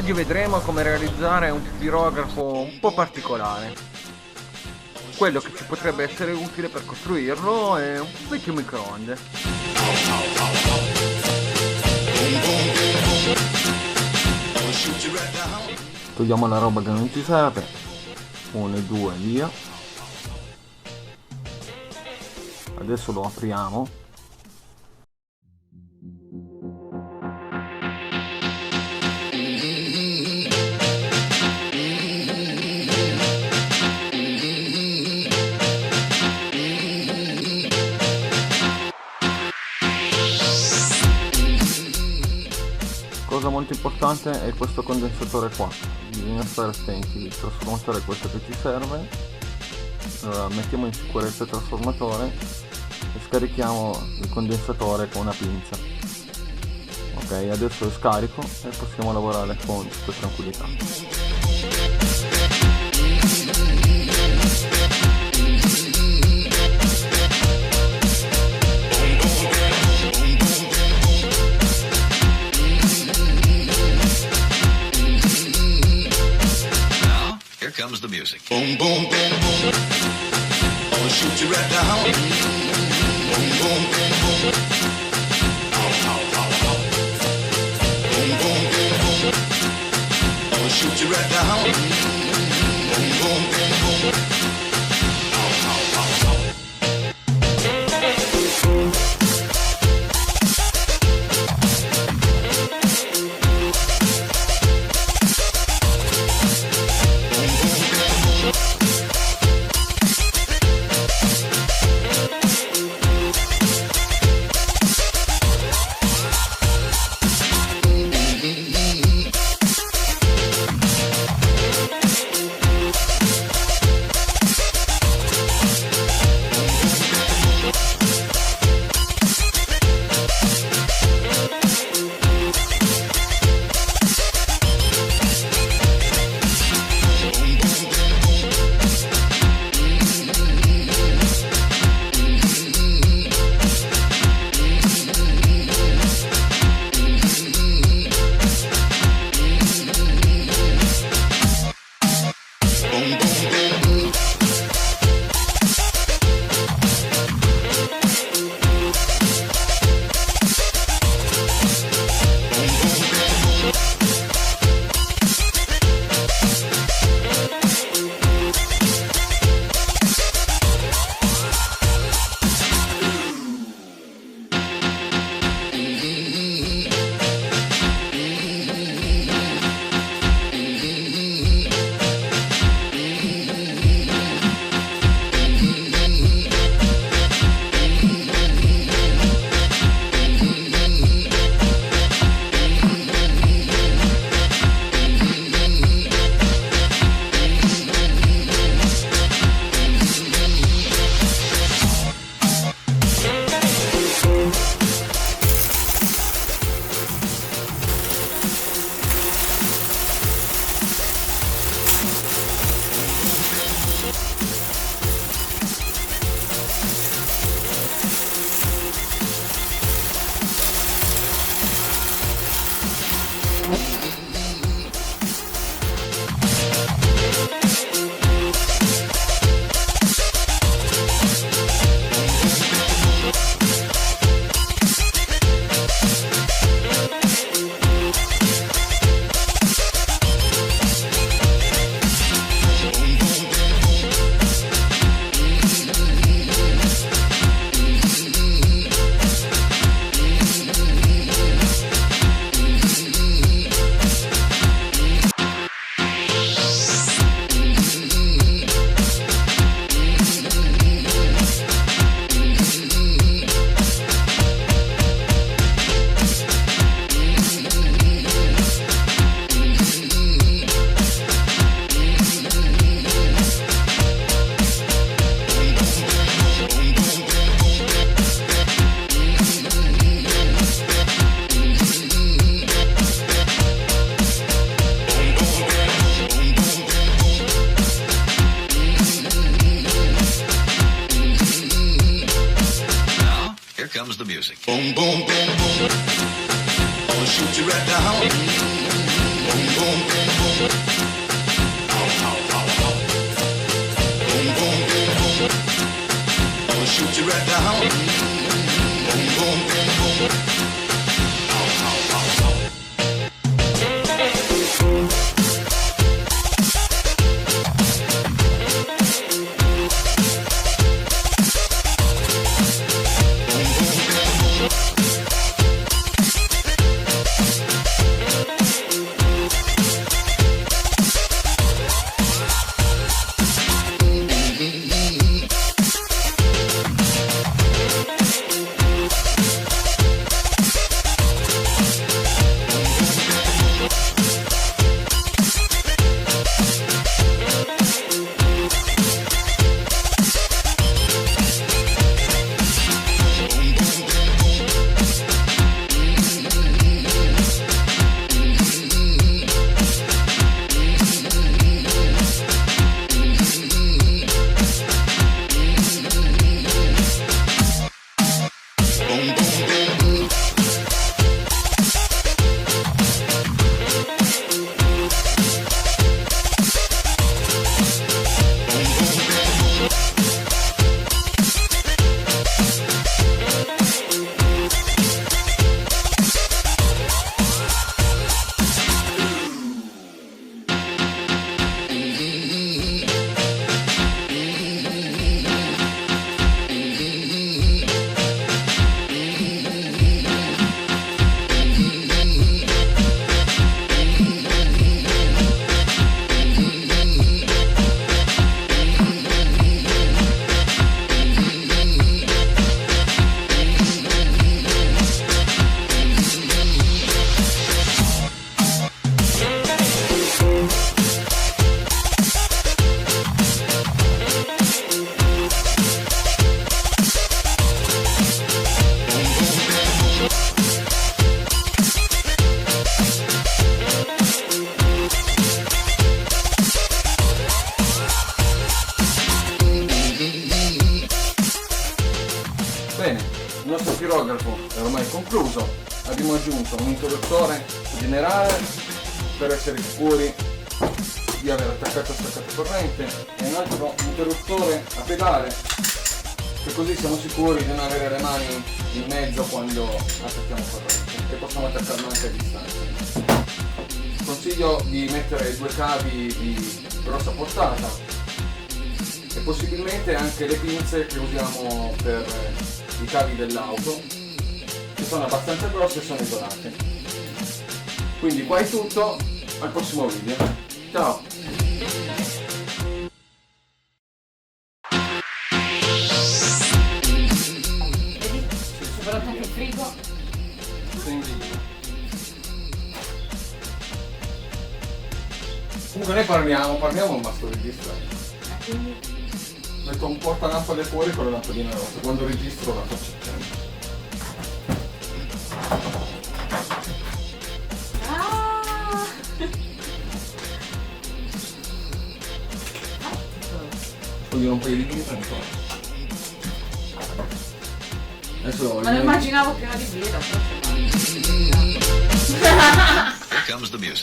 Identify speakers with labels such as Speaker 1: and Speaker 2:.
Speaker 1: Oggi vedremo come realizzare un pirografo un po' particolare. Quello che ci potrebbe essere utile per costruirlo è un vecchio microonde. Togliamo la roba che non ci serve, 1 e 2 via. Adesso lo apriamo. Cosa molto importante è questo condensatore qua, bisogna stare attenti, il trasformatore è questo che ci serve. Allora, mettiamo in sicurezza il trasformatore e scarichiamo il condensatore con una pinza. Ok, adesso è scarico e possiamo lavorare con tutta tranquillità.
Speaker 2: Comes the music. Boom, boom, boom, boom. I'll shoot you right down. Boom, boom, boom, boom. Ow, ow, ow, ow. Boom, boom, boom, boom. I'll shoot you right down. Boom, boom, boom, boom. Ow, ow, ow, ow. comes the music. Boom, boom, boom, boom. I'll shoot you right down. Boom, boom,
Speaker 1: nostro pirografo è ormai concluso, abbiamo aggiunto un interruttore generale per essere sicuri di aver attaccato e staccato corrente e un altro interruttore a pedale, e così siamo sicuri di non avere le mani in mezzo quando attacchiamo corrente e possiamo attaccarlo anche a distanza. Consiglio di mettere 2 cavi di grossa portata e possibilmente anche le pinze che usiamo per i cavi dell'auto, che sono abbastanza grosse e sono isolate. Quindi qua è tutto, al prossimo video. Ciao!
Speaker 3: Soprattutto anche il frigo.
Speaker 1: Comunque noi parliamo ma sto registrando.
Speaker 3: Quindi
Speaker 1: Metto un portalampade fuori con la lampadina rossa, quando registro la faccio accendere.
Speaker 3: ah!
Speaker 1: Togliere un paio di birra ancora. Adesso
Speaker 3: Ma lo immaginavo pieno di birra, però
Speaker 2: Here comes the music.